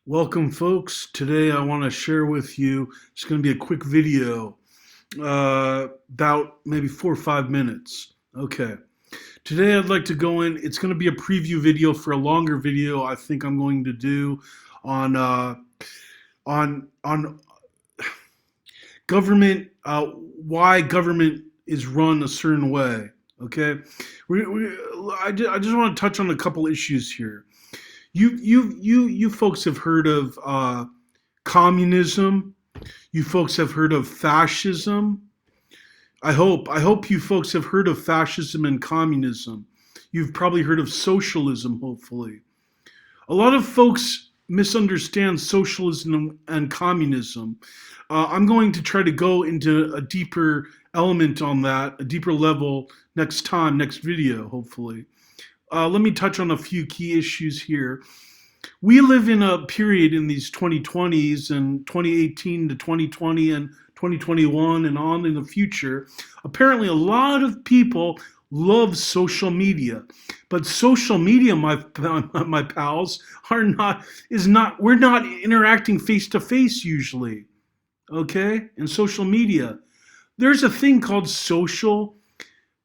Welcome, folks. Today I want to share with you, it's going to be a quick video, about maybe 4 or 5 minutes. Okay. Today I'd like to go in, it's going to be a preview video for a longer video I think I'm going to do on, on government, why government is run a certain way. Okay. I just want to touch on a couple issues here. You folks have heard of communism. You folks have heard of fascism. I hope you folks have heard of fascism and communism. You've probably heard of socialism, hopefully. A lot of folks misunderstand socialism and communism. I'm going to try to go into a deeper element on that, a deeper level next time, next video, hopefully. Let me touch on a few key issues here. We live in a period in these 2020s and 2018 to 2020 and 2021 and on in the future. Apparently, a lot of people love social media, but social media, my pals, are not is not we're not interacting face to face usually. Okay, in social media, there's a thing called social.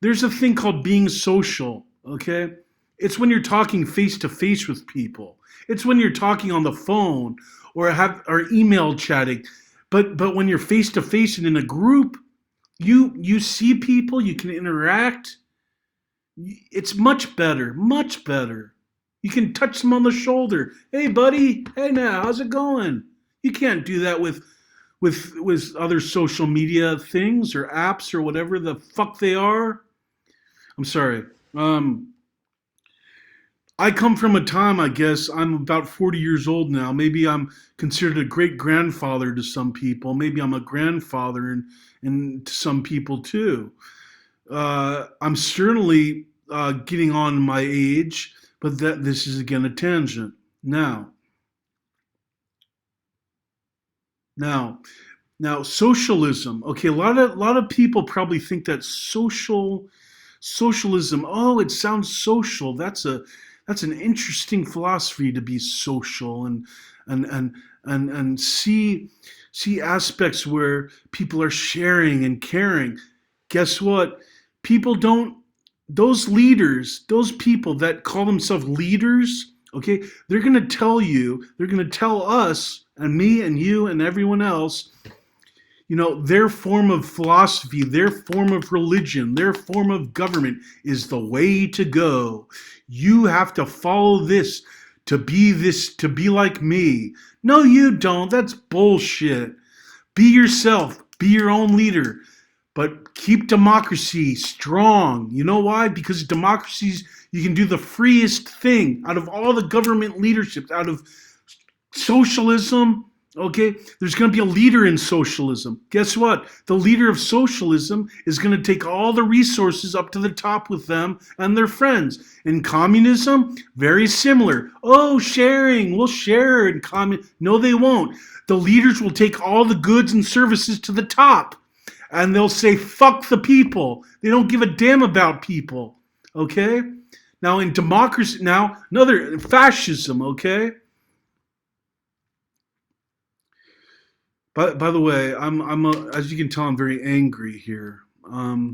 There's a thing called being social. Okay, it's when you're talking face to face with people. It's when you're talking on the phone or email chatting. But when you're face to face and in a group, you see people, you can interact. It's much better, much better. You can touch them on the shoulder. Hey buddy, hey now, how's it going? You can't do that with other social media things or apps or whatever the fuck they are. I'm sorry. I come from a time, I guess, I'm about 40 years old now. Maybe I'm considered a great grandfather to some people. Maybe I'm a grandfather and to some people too. I'm certainly getting on my age, but this is again a tangent. Now, now, socialism. Okay, a lot of people probably think that socialism. Oh, it sounds social. That's an interesting philosophy to be social and and and see aspects where people are sharing and caring. Guess what? People don't. Those leaders, those people that call themselves leaders, okay, they're going to tell you, they're going to tell us and me and you and everyone else, their form of philosophy, their form of religion, their form of government is the way to go. You have to follow this, to be like me. No, you don't. That's bullshit. Be yourself, be your own leader, but keep democracy strong. You know why? Because democracies, you can do the freest thing out of all the government leaderships, out of socialism. Okay, there's going to be a leader in socialism. Guess what? The leader of socialism is going to take all the resources up to the top with them and their friends. In communism, very similar. Oh, sharing, we'll share in communism. No, they won't. The leaders will take all the goods and services to the top and they'll say, fuck the people. They don't give a damn about people. Okay? Now, in democracy, now, another fascism, okay? By the way, as you can tell, I'm very angry here. I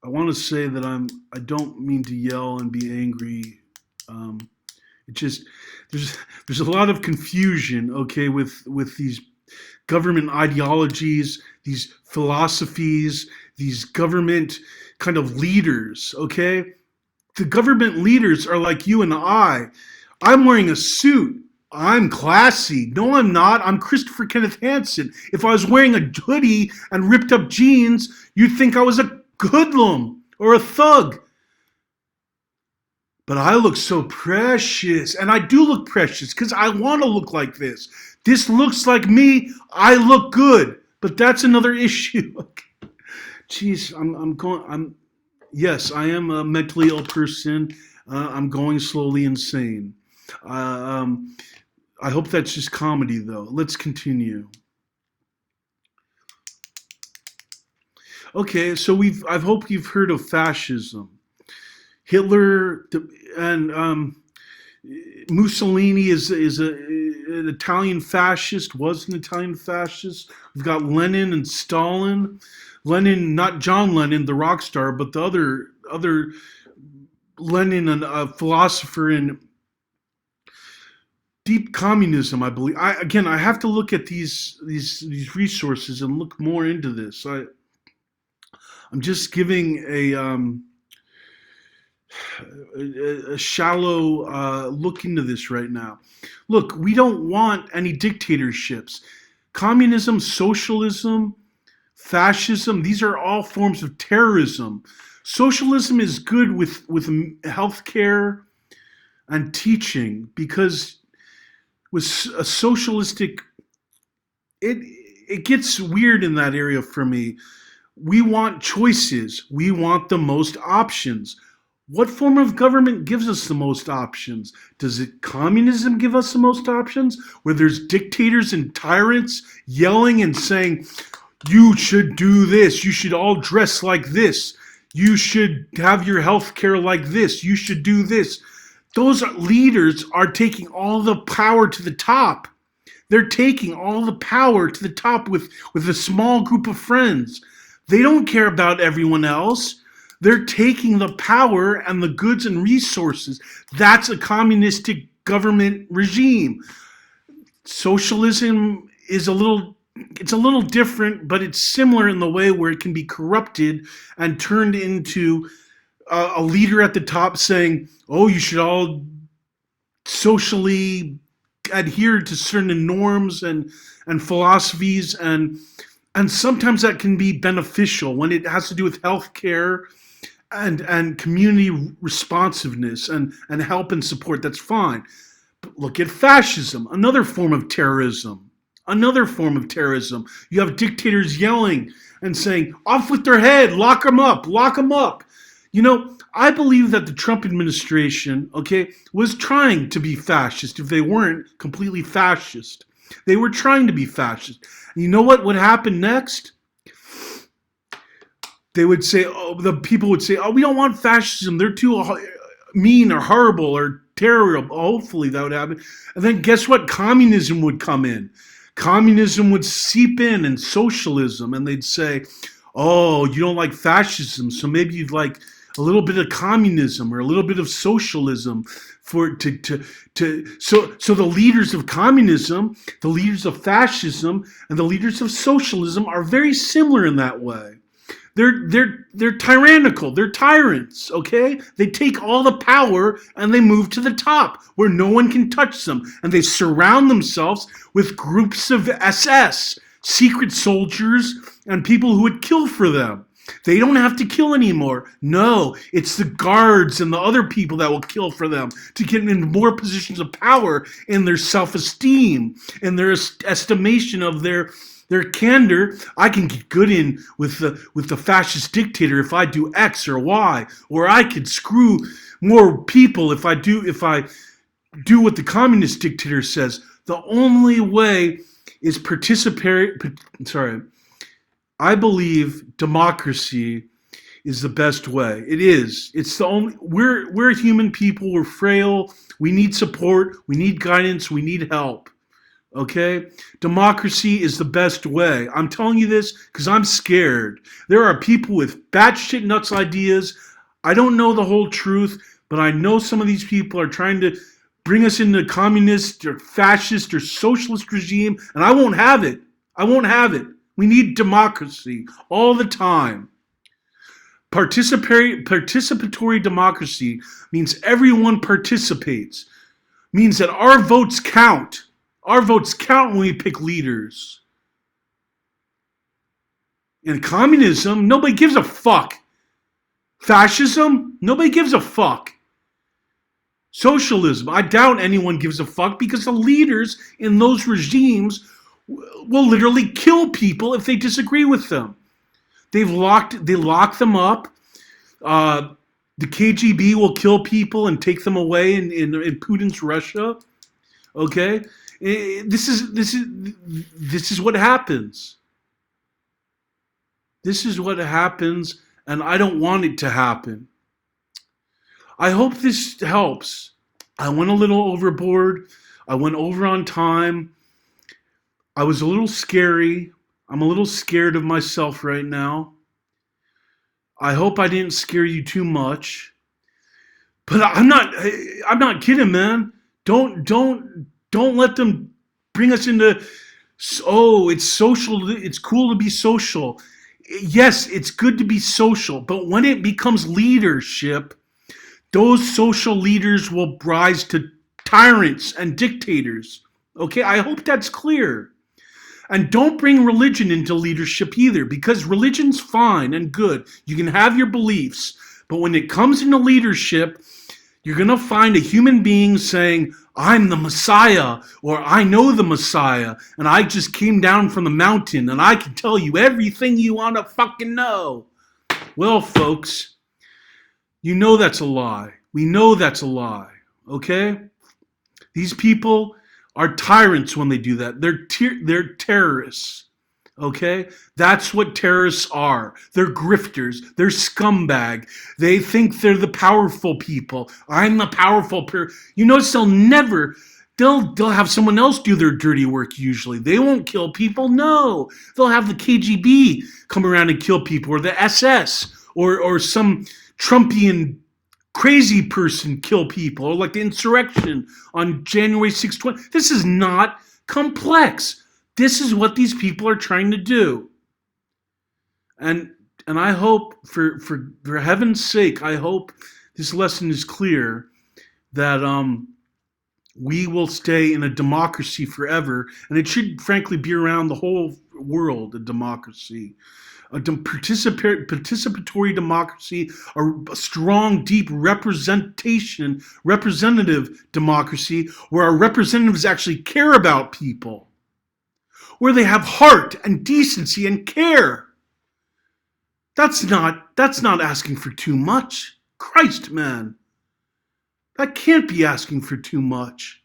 I want to say that I don't mean to yell and be angry. Um, it just there's a lot of confusion, okay, with these government ideologies, these philosophies, these government kind of leaders, okay? The government leaders are like you and I. I'm wearing a suit. I'm classy. No, I'm not. I'm Christopher Kenneth Hansen. If I was wearing a hoodie and ripped up jeans, you'd think I was a hoodlum or a thug. But I look so precious. And I do look precious because I want to look like this. This looks like me. I look good. But that's another issue. Jeez, I'm going. Yes, I am a mentally ill person. I'm going slowly insane. Uh, um, I hope that's just comedy, though. Let's continue. Okay, so I hope you've heard of fascism. Hitler and Mussolini is an Italian fascist, was an Italian fascist. We've got Lenin and Stalin. Lenin, not John Lennon, the rock star, but the other Lenin, and a philosopher in deep communism, I believe. I have to look at these resources and look more into this. I'm just giving a shallow look into this right now. Look, we don't want any dictatorships. Communism, socialism, fascism, these are all forms of terrorism. Socialism is good with healthcare and teaching, because with a socialistic, it gets weird in that area for me. We want choices. We want the most options. What form of government gives us the most options? Does it communism give us the most options, where there's dictators and tyrants yelling and saying, you should do this, you should all dress like this, you should have your health care like this, you should do this? Those leaders are taking all the power to the top. They're taking all the power to the top with a small group of friends. They don't care about everyone else. They're taking the power and the goods and resources. That's a communistic government regime. Socialism is a little different, but it's similar in the way where it can be corrupted and turned into a leader at the top saying, oh, you should all socially adhere to certain norms and philosophies, and sometimes that can be beneficial when it has to do with healthcare and community responsiveness and help and support. That's fine. But look at fascism, another form of terrorism. Another form of terrorism. You have dictators yelling and saying, off with their head, lock them up, lock them up. You know, I believe that the Trump administration, was trying to be fascist if they weren't completely fascist. They were trying to be fascist. And you know what would happen next? They would say, the people would say, we don't want fascism. They're too mean or horrible or terrible. Hopefully that would happen. And then guess what? Communism would come in. Communism would seep in, and socialism, and they'd say, oh, you don't like fascism, so maybe you'd like a little bit of communism or a little bit of socialism so the leaders of communism, the leaders of fascism, and the leaders of socialism are very similar in that way. They're tyrannical. They're tyrants, okay? They take all the power and they move to the top where no one can touch them. And they surround themselves with groups of SS, secret soldiers, and people who would kill for them. They don't have to kill anymore. No, it's the guards and the other people that will kill for them to get into more positions of power in their self-esteem, in their estimation of their candor. I can get good in with the fascist dictator if I do X or Y, or I could screw more people if I do what the communist dictator says. The only way is I believe democracy is the best way. It is. It's the only. We're human people. We're frail. We need support. We need guidance. We need help. Okay? Democracy is the best way. I'm telling you this because I'm scared. There are people with batshit nuts ideas. I don't know the whole truth, but I know some of these people are trying to bring us into communist or fascist or socialist regime, and I won't have it. I won't have it. We need democracy all the time. Participatory democracy means everyone participates. Means that our votes count. Our votes count when we pick leaders. In communism, nobody gives a fuck. Fascism, nobody gives a fuck. Socialism, I doubt anyone gives a fuck because the leaders in those regimes will literally kill people if they disagree with them. They lock them up. The KGB will kill people and take them away in Putin's Russia. Okay? This is what happens. This is what happens, and I don't want it to happen. I hope this helps. I went a little overboard. I went over on time. I was a little scary. I'm a little scared of myself right now. I hope I didn't scare you too much. But I'm not kidding, man. Don't let them bring us into, oh, it's social, it's cool to be social. Yes, it's good to be social, but when it becomes leadership, those social leaders will rise to tyrants and dictators. Okay, I hope that's clear. And don't bring religion into leadership either, because religion's fine and good. You can have your beliefs. But when it comes into leadership, you're going to find a human being saying, I'm the Messiah, or I know the Messiah, and I just came down from the mountain, and I can tell you everything you want to fucking know. Well, folks, you know that's a lie. We know that's a lie, okay? These people are tyrants when they do that. They're terrorists, okay? That's what terrorists are. They're grifters. They're scumbag. They think they're the powerful people. I'm the powerful person. You notice they'll have someone else do their dirty work usually. They won't kill people. No. They'll have the KGB come around and kill people, or the SS, or some Trumpian crazy person kill people, or like the insurrection on January 6th, 20. This is not complex. This is what these people are trying to do. And I hope, for heaven's sake, I hope this lesson is clear that we will stay in a democracy forever, and it should frankly be around the whole world, a democracy. A participatory democracy, a strong, deep representive democracy, where our representatives actually care about people, where they have heart and decency and care. That's not asking for too much. Christ, man. That can't be asking for too much.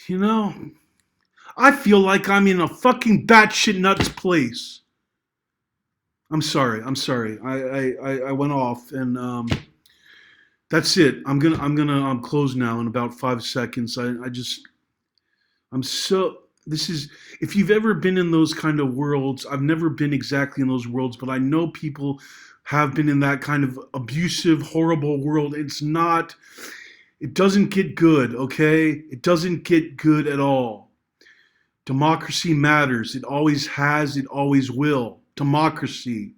You know, I feel like I'm in a fucking batshit nuts place. I'm sorry. I went off, and that's it. I'm closed now in about 5 seconds. If you've ever been in those kind of worlds, I've never been exactly in those worlds, but I know people have been in that kind of abusive, horrible world. It doesn't get good, okay? It doesn't get good at all. Democracy matters. It always has. It always will. Democracy.